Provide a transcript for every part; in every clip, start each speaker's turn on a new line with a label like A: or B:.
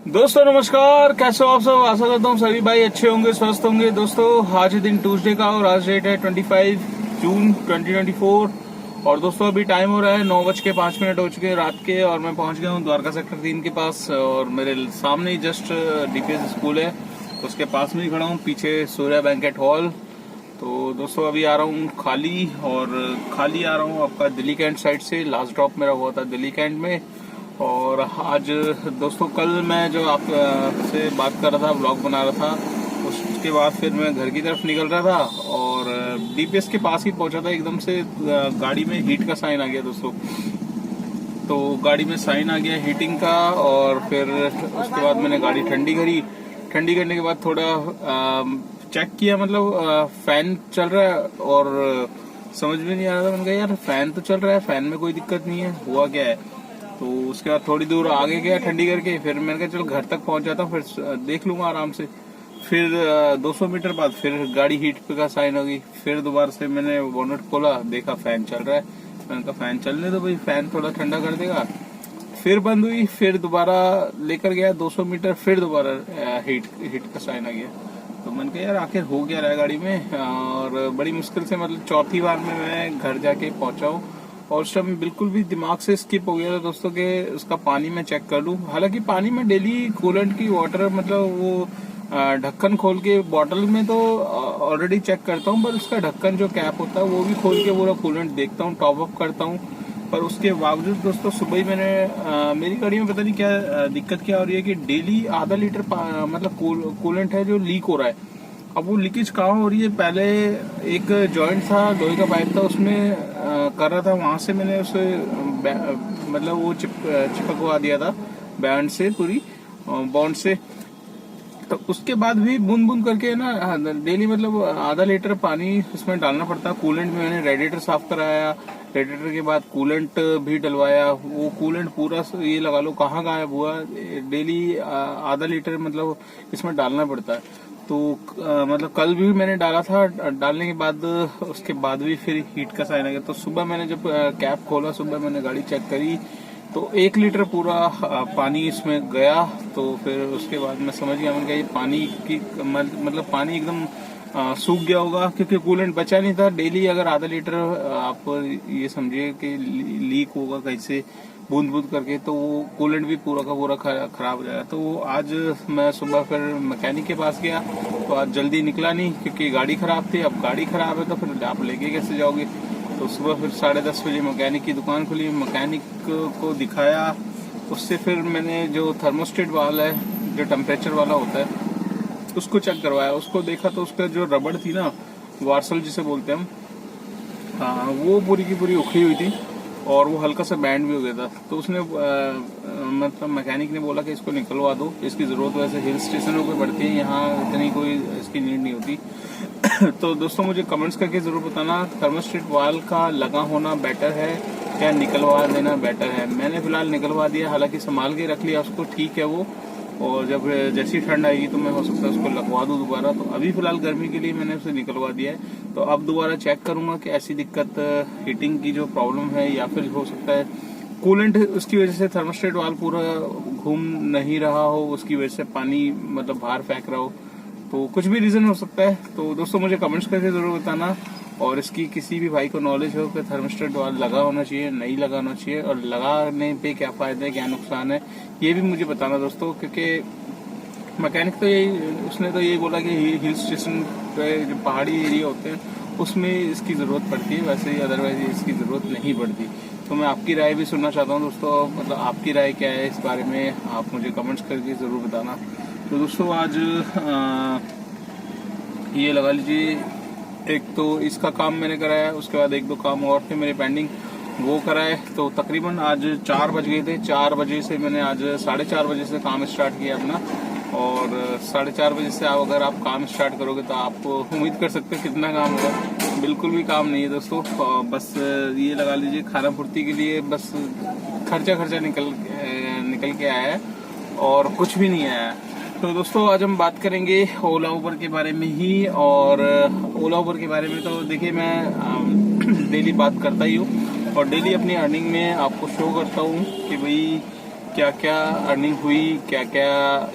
A: दोस्तों नमस्कार, कैसे हो आप सब। आशा करता हूँ सभी भाई अच्छे होंगे, स्वस्थ होंगे। दोस्तों आज दिन ट्यूसडे का और आज डेट है 25 जून 2024। और दोस्तों अभी टाइम हो रहा है 9:05 हो चुके हैं रात के, और मैं पहुंच गया हूँ द्वारका सेक्टर 3 के पास। और मेरे सामने ही जस्ट डीपीएस स्कूल है, उसके पास में ही खड़ा हूँ, पीछे सूर्या बैंकेट हॉल। तो दोस्तों अभी आ रहा हूँ खाली आ रहा हूँ आपका दिल्ली कैंट साइड से। लास्ट ड्रॉप मेरा हुआ था दिल्ली कैंट में। और आज दोस्तों कल मैं जो आप से बात कर रहा था, ब्लॉग बना रहा था, उसके बाद फिर मैं घर की तरफ निकल रहा था और डीपीएस के पास ही पहुंचा था। एकदम से गाड़ी में हीट का साइन आ गया दोस्तों। तो गाड़ी में साइन आ गया हीटिंग का, और फिर उसके बाद मैंने गाड़ी ठंडी करी। ठंडी करने के बाद थोड़ा चेक किया, मतलब फैन चल रहा है और समझ में नहीं आ रहा था। मैंने कहा यार फैन तो चल रहा है, फैन में कोई दिक्कत नहीं है, हुआ क्या है। तो उसके बाद थोड़ी दूर आगे गया ठंडी करके, फिर मैंने कहा चल घर तक पहुंच जाता हूँ, फिर देख लूंगा आराम से। फिर 200 मीटर बाद फिर गाड़ी हीट पे का साइन हो गई। फिर दोबारा से मैंने बोनट खोला, देखा फैन चल रहा है। मैंने कहा फैन चलने दो भाई, फैन थोड़ा ठंडा कर देगा। फिर बंद हुई, फिर दोबारा लेकर गया 200 मीटर, फिर दोबारा हीट का साइन आ गया। तो मैंने कहा यार आखिर हो गया रहा है गाड़ी में। और बड़ी मुश्किल से, मतलब चौथी बार में मैं घर जाके पहुंचा हूँ, और उस टाइम बिल्कुल भी दिमाग से स्किप हो गया था दोस्तों के उसका पानी में चेक कर लूं। हालांकि पानी में डेली कूलेंट की वाटर, मतलब वो ढक्कन खोल के बॉटल में तो ऑलरेडी चेक करता हूं, पर उसका ढक्कन जो कैप होता है वो भी खोल के पूरा कूलेंट देखता हूं, टॉप अप करता हूं। पर उसके बावजूद दोस्तों सुबह ही मैंने मेरी गाड़ी में पता नहीं क्या दिक्कत क्या हो रही है कि डेली आधा लीटर मतलब कूलेंट है जो लीक हो रहा है। अब वो लीकेज कहाँ हो रही है, पहले एक जॉइंट था, लोहे का पाइप था, उसमें कर रहा था, वहां से मैंने उसे मतलब वो चिपकवा दिया था बैंड से, पूरी बॉन्ड से। तो उसके बाद भी बूंद बूंद करके ना डेली मतलब आधा लीटर पानी उसमें डालना पड़ता। कूलेंट में मैंने रेडिएटर साफ कराया, रेडिएटर के बाद कूलेंट भी डलवाया। वो कूलेंट पूरा ये लगा लो कहाँ गायब हुआ। डेली आधा लीटर मतलब इसमें डालना पड़ता है। तो मतलब कल भी मैंने डाला था, डालने के बाद उसके बाद भी फिर हीट का साइन आ गया। तो सुबह मैंने जब कैप खोला, सुबह मैंने गाड़ी चेक करी, तो 1 लीटर पूरा पानी इसमें गया। तो फिर उसके बाद मैं समझ गया, मैंने कहा ये पानी की मतलब पानी एकदम सूख गया होगा, क्योंकि कूलेंट बचा नहीं था। डेली अगर आधा लीटर आप ये समझिए कि लीक होगा कैसे बूंद बूंद करके, तो वो कूलेंट भी पूरा का पूरा खराब हो जाएगा। तो आज मैं सुबह फिर मैकेनिक के पास गया, तो आज जल्दी निकला नहीं क्योंकि गाड़ी खराब थी। अब गाड़ी खराब है तो फिर आप लेके कैसे जाओगे। तो सुबह फिर 10:30 बजे मैकेनिक की दुकान खुली, मैकेनिक को दिखाया। उससे फिर मैंने जो थर्मोस्टेट वाला है, जो टेम्परेचर वाला होता है, उसको चेक करवाया। उसको देखा तो उसका जो रबड़ थी ना, वार्सल जिसे बोलते हैं हम, हाँ, वो पूरी की पूरी उखड़ी हुई थी और वो हल्का सा बैंड भी हो गया था। तो उसने मतलब मैकेनिक ने बोला कि इसको निकलवा दो, इसकी जरूरत वैसे हिल स्टेशनों पे पड़ती है, यहाँ इतनी कोई इसकी नीड नहीं होती। तो दोस्तों मुझे कमेंट्स करके जरूर बताना, थर्मोस्टेट वाल का लगा होना बेटर है या निकलवा देना बेटर है। मैंने फिलहाल निकलवा दिया, हालांकि संभाल के रख लिया उसको, ठीक है वो। और जब जैसी ठंड आएगी तो मैं हो सकता है उसको लगवा दूं दोबारा। तो अभी फिलहाल गर्मी के लिए मैंने उसे निकलवा दिया है। तो अब दोबारा चेक करूंगा कि ऐसी दिक्कत हीटिंग की जो प्रॉब्लम है, या फिर हो सकता है कूलेंट उसकी वजह से थर्मोस्टेट वाल पूरा घूम नहीं रहा हो, उसकी वजह से पानी मतलब बाहर फेंक रहा हो। तो कुछ भी रीजन हो सकता है। तो दोस्तों मुझे कमेंट्स करके जरूर बताना, और इसकी किसी भी भाई को नॉलेज हो कि थर्मोस्टेट वाल लगा होना चाहिए, नहीं लगाना चाहिए, और लगाने पे क्या फायदा है, क्या नुकसान है, ये भी मुझे बताना दोस्तों। क्योंकि मैकेनिक तो उसने तो यही बोला कि हिल स्टेशन पे जो पहाड़ी एरिया होते हैं उसमें इसकी जरूरत पड़ती है, वैसे ही अदरवाइज इसकी जरूरत नहीं पड़ती। तो मैं आपकी राय भी सुनना चाहता हूँ दोस्तों, मतलब आपकी राय क्या है इस बारे में, आप मुझे कमेंट्स करके जरूर बताना। तो दोस्तों आज ये लगा लीजिए, एक तो इसका काम मैंने कराया, उसके बाद 1-2 काम और थे मेरे पेंडिंग, वो कराए। तो तकरीबन आज 4 बज गए थे। 4 बजे से मैंने आज 4:30 बजे से काम स्टार्ट किया अपना, और 4:30 बजे से अगर आप काम स्टार्ट करोगे तो आप उम्मीद कर सकते हो कितना काम होगा। बिल्कुल भी काम नहीं है दोस्तों, बस ये लगा लीजिए खाना पूर्ति के लिए बस खर्चा निकल के आया है, और कुछ भी नहीं आया है। तो दोस्तों आज हम बात करेंगे ओला उबर के बारे में ही। और ओला उबर के बारे में तो देखिए मैं डेली बात करता ही हूँ, और डेली अपनी अर्निंग में आपको शो करता हूँ कि भाई क्या क्या अर्निंग हुई, क्या क्या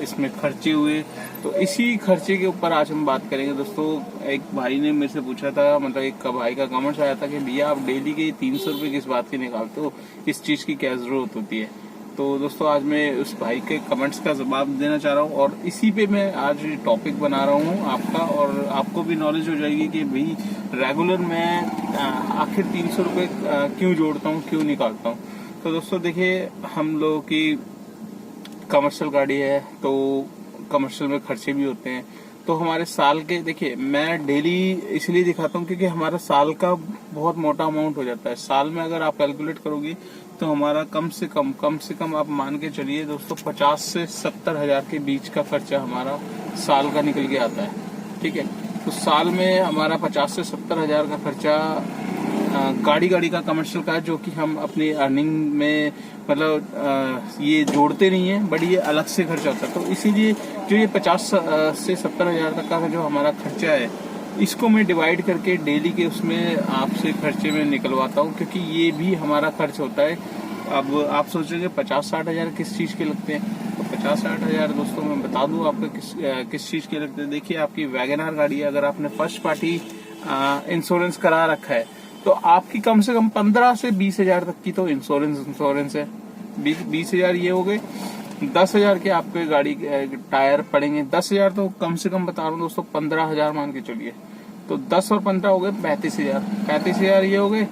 A: इसमें खर्चे हुए, तो इसी खर्चे के ऊपर आज हम बात करेंगे दोस्तों। एक भाई ने मेरे से पूछा था, मतलब एक भाई का कमेंट्स आया था कि भैया आप डेली के 300 रुपये किस बात के निकालते हो, इस चीज़ की क्या ज़रूरत होती है। तो दोस्तों आज मैं उस भाई के कमेंट्स का जवाब देना चाह रहा हूँ और इसी पे मैं आज टॉपिक बना रहा हूँ आपका, और आपको भी नॉलेज हो जाएगी कि भाई रेगुलर मैं आखिर 300 रुपये क्यों जोड़ता हूँ, क्यों निकालता हूँ। तो दोस्तों देखिए, हम लोगों की कमर्शियल गाड़ी है तो कमर्शियल में खर्चे भी होते हैं। तो हमारे साल के, देखिए मैं डेली इसलिए दिखाता हूँ क्योंकि हमारा साल का बहुत मोटा अमाउंट हो जाता है। साल में अगर आप कैलकुलेट करोगे तो हमारा कम से कम आप मान के चलिए दोस्तों 50 से 70 हजार के बीच का खर्चा हमारा साल का निकल के आता है। ठीक है, तो साल में हमारा 50 से 70 हजार का खर्चा गाड़ी का कमर्शियल का है, जो कि हम अपनी अर्निंग में मतलब ये जोड़ते नहीं है, बट ये अलग से खर्चा होता है। तो इसीलिए जो ये 50 से 70 हजार तक का जो हमारा खर्चा है, इसको मैं डिवाइड करके डेली के उसमें आपसे खर्चे में निकलवाता हूँ, क्योंकि ये भी हमारा खर्च होता है। अब आप सोचेंगे 50-60 हजार किस चीज़ के लगते हैं, तो 50-60 हजार दोस्तों मैं बता दूं आपको किस चीज़ के लगते हैं। देखिए, आपकी वैगनआर गाड़ी है, अगर आपने फर्स्ट पार्टी इंश्योरेंस करा रखा है तो आपकी कम से कम 15 से 20 हजार तक की तो इंश्योरेंस है। 20 हजार ये हो गए। 10 हजार के आपके गाड़ी टायर पड़ेंगे। 10 हजार तो कम से कम बता रहा हूँ दोस्तों, 15 हजार मान के चलिए। तो 10 और 15 हो गए 35 हजार। 35 हजार ये हो गए,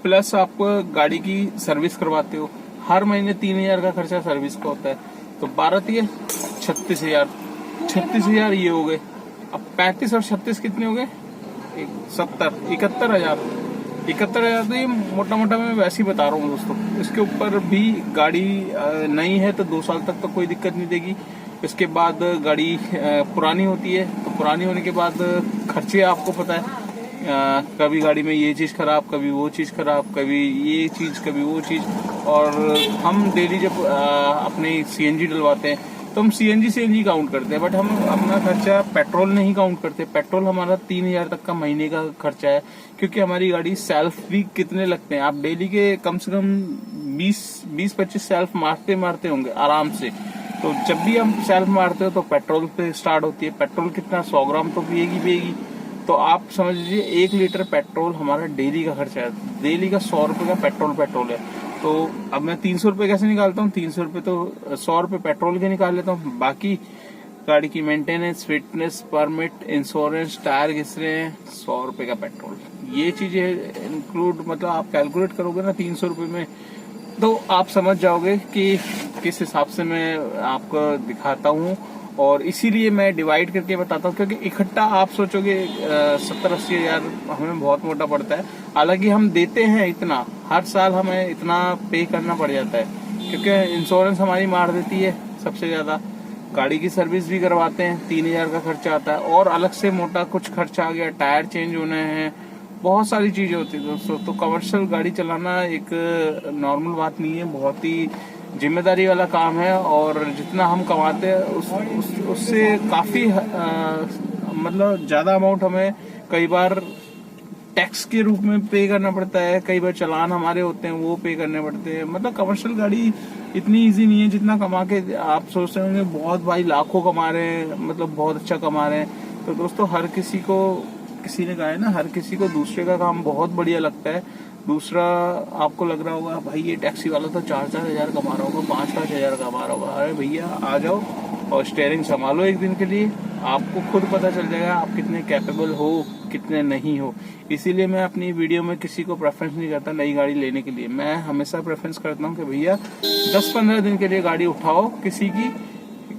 A: प्लस आप गाड़ी की सर्विस करवाते हो, हर महीने 3 हजार का खर्चा सर्विस का होता है। तो 12 36 हजार। 36 हजार ये हो गए। अब 35 और 36 कितने हो गए? 71 हजार। 71 हजार तो ये मोटा मोटा मैं वैसे ही बता रहा हूँ दोस्तों। इसके ऊपर भी गाड़ी नई है तो 2 साल तक तो कोई दिक्कत नहीं देगी। इसके बाद गाड़ी पुरानी होती है तो पुरानी होने के बाद खर्चे आपको पता है, कभी गाड़ी में ये चीज़ खराब, कभी वो चीज़ खराब, कभी ये चीज़, कभी वो चीज़। और हम डेली जब अपने सीएनजी डलवाते हैं तो हम सीएनजी काउंट करते हैं, बट हम अपना खर्चा पेट्रोल नहीं काउंट करते। पेट्रोल हमारा 3 हजार तक का महीने का खर्चा है, क्योंकि हमारी गाड़ी सेल्फ भी कितने लगते हैं, आप डेली के कम से कम 20-25 सेल्फ मारते होंगे आराम से। तो जब भी हम सेल्फ मारते हो तो पेट्रोल पे स्टार्ट होती है। पेट्रोल कितना, 100 ग्राम तो पिएगी। तो आप समझ लीजिए 1 लीटर पेट्रोल हमारा डेली का खर्चा है। डेली का 100 रुपए का पेट्रोल है। तो अब मैं 300 रुपये कैसे निकालता हूँ? 300 रुपये तो 100 रुपये पेट्रोल के निकाल लेता हूँ, बाकी गाड़ी की maintenance, fitness, permit, insurance, tyre घिस रहे हैं, 100 रुपये का पेट्रोल। ये चीजें इंक्लूड, मतलब आप कैलकुलेट करोगे ना 300 रुपये में, तो आप समझ जाओगे कि किस हिसाब से मैं आपको दिखाता हूँ। और इसीलिए मैं डिवाइड करके बताता हूँ, क्योंकि इकट्ठा आप सोचोगे 70-80 हजार हमें बहुत मोटा पड़ता है। हालांकि हम देते हैं इतना, हर साल हमें इतना पे करना पड़ जाता है, क्योंकि इंश्योरेंस हमारी मार देती है सबसे ज्यादा। गाड़ी की सर्विस भी करवाते हैं, 3 हजार का खर्चा आता है, और अलग से मोटा कुछ खर्चा आ गया, टायर चेंज होने हैं, बहुत सारी चीजें होती है दोस्तों। तो कमर्शियल गाड़ी चलाना एक नॉर्मल बात नहीं है, बहुत ही जिम्मेदारी वाला काम है। और जितना हम कमाते हैं उससे काफी मतलब ज्यादा अमाउंट हमें कई बार टैक्स के रूप में पे करना पड़ता है, कई बार चालान हमारे होते हैं वो पे करने पड़ते हैं। मतलब कमर्शियल गाड़ी इतनी इजी नहीं है जितना कमा के आप सोचते होंगे। बहुत भाई लाखों कमा रहे हैं, मतलब बहुत अच्छा कमा रहे हैं। तो दोस्तों हर किसी को, किसी ने कहा है ना, हर किसी को दूसरे का काम बहुत बढ़िया लगता है। दूसरा आपको लग रहा होगा भाई ये टैक्सी वाला तो 4-4 हजार कमा रहा होगा, 5-5 हजार कमा रहा होगा। अरे भैया आ जाओ और स्टेयरिंग संभालो एक दिन के लिए, आपको खुद पता चल जाएगा आप कितने कैपेबल हो, कितने नहीं हो। इसीलिए मैं अपनी वीडियो में किसी को प्रेफरेंस नहीं करता नई गाड़ी लेने के लिए। मैं हमेशा प्रेफरेंस करता हूँ कि भैया 10-15 दिन के लिए गाड़ी उठाओ किसी की,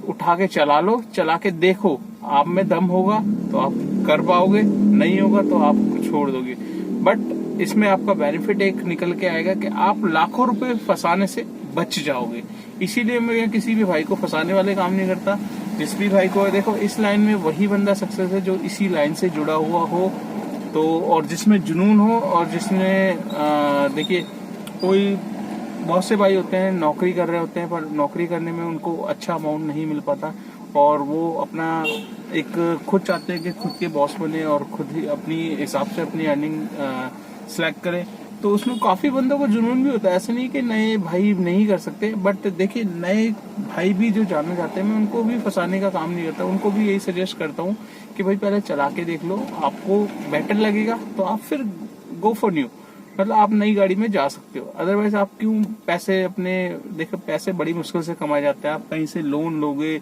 A: उठा के चला लो, चला के देखो, आप में दम होगा तो आप कर पाओगे, नहीं होगा तो आप छोड़ दोगे। बट इसमें आपका बेनिफिट एक निकल के आएगा कि आप लाखों रुपए फंसाने से बच जाओगे। इसीलिए मैं किसी भी भाई को फंसाने वाले काम नहीं करता। जिस भी भाई को, देखो इस लाइन में वही बंदा सक्सेस है जो इसी लाइन से जुड़ा हुआ हो, तो और जिसमें जुनून हो, और जिसने देखिए कोई बहुत से भाई होते हैं नौकरी कर रहे होते हैं, पर नौकरी करने में उनको अच्छा अमाउंट नहीं मिल पाता, और वो अपना एक खुद चाहते हैं कि खुद के बॉस बने और खुद ही अपनी हिसाब से अपनी अर्निंग सिलेक्ट करें। तो उसमें काफी बंदों को जुनून भी होता है। ऐसा नहीं कि नए भाई नहीं कर सकते, बट देखिए नए भाई भी जो जानना चाहते हैं, मैं उनको भी फंसाने का काम नहीं करता। उनको भी यही सजेस्ट करता हूँ कि भाई पहले चला के देख लो, आपको बेटर लगेगा तो आप फिर गो फॉर न्यू, मतलब आप नई गाड़ी में जा सकते हो। अदरवाइज आप क्यों पैसे अपने, देखो पैसे बड़ी मुश्किल से कमाए जाते हैं। आप कहीं से लोन लोगे,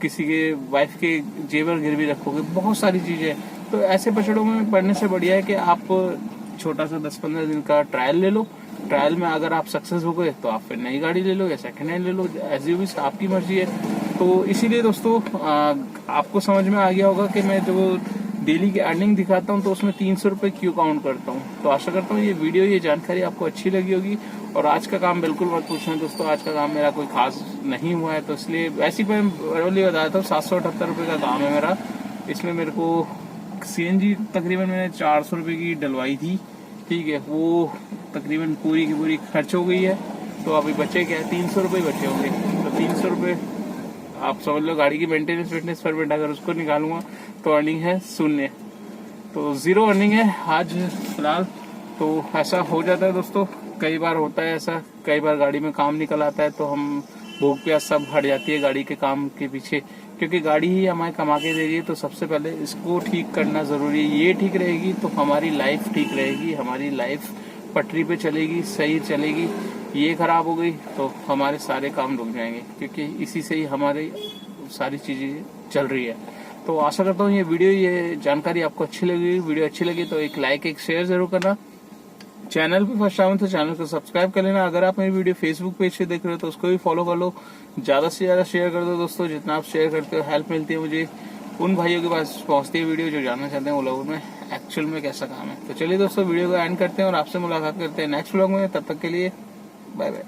A: किसी के वाइफ के जेवर गिरवी रखोगे, बहुत सारी चीजें। तो ऐसे पचड़ों में पड़ने से बढ़िया है कि आप छोटा सा 10-15 दिन का ट्रायल ले लो। ट्रायल में अगर आप सक्सेस हो गए तो आप फिर नई गाड़ी ले लो या सेकंड हैंड ले लो, एज यू विश, आपकी मर्जी है। तो इसीलिए दोस्तों आपको समझ में आ गया होगा कि मैं जो डेली की अर्निंग दिखाता हूँ तो उसमें 300 रुपये क्यों काउंट करता हूँ। तो आशा करता हूँ ये वीडियो, ये जानकारी आपको अच्छी लगी होगी। और आज का काम बिल्कुल मत पूछना दोस्तों, आज का काम मेरा कोई खास नहीं हुआ है, तो इसलिए वैसे मैं बोली बताया था 778 रुपये का काम है मेरा। इसमें मेरे को CNG तकरीबन मैंने 400 रुपये की डलवाई थी, ठीक है, वो तकरीबन पूरी की पूरी खर्च हो गई है। तो अभी बचे क्या है, 300 रुपये बचे होंगे। तो 300 रुपये आप समझ लो गाड़ी की मेंटेनेंस फिटनेस परमिट, अगर उसको निकालूंगा तो अर्निंग है 0, तो 0 अर्निंग है आज फिलहाल। तो ऐसा हो जाता है दोस्तों, कई बार होता है ऐसा, कई बार गाड़ी में काम निकल आता है तो हम भूख प्यास सब हट जाती है गाड़ी के काम के पीछे, क्योंकि गाड़ी ही हमें कमा के दे रही है। तो सबसे पहले इसको ठीक करना जरूरी है। ये ठीक रहेगी तो हमारी लाइफ ठीक रहेगी, हमारी लाइफ पटरी पे चलेगी, सही चलेगी। ये खराब हो गई तो हमारे सारे काम रुक जाएंगे, क्योंकि इसी से ही हमारी सारी चीजें चल रही है। तो आशा करता हूँ ये वीडियो, ये जानकारी आपको अच्छी लगी। वीडियो अच्छी लगी तो एक लाइक, एक शेयर जरूर करना। चैनल पे फर्स्ट टाइम तो चैनल को सब्सक्राइब कर लेना। अगर आप मेरी वीडियो फेसबुक पेज से देख रहे हो तो उसको भी फॉलो कर लो। ज्यादा से ज्यादा शेयर कर दो दोस्तों, जितना आप शेयर करते हो हेल्प मिलती है मुझे। उन भाइयों के पास पहुंचती है वीडियो जो जानना चाहते हैं वो लोगों में एक्चुअल में कैसा काम है। तो चलिए दोस्तों वीडियो को एंड करते हैं और आपसे मुलाकात करते हैं नेक्स्ट व्लॉग में। तब तक के लिए बाय बाय।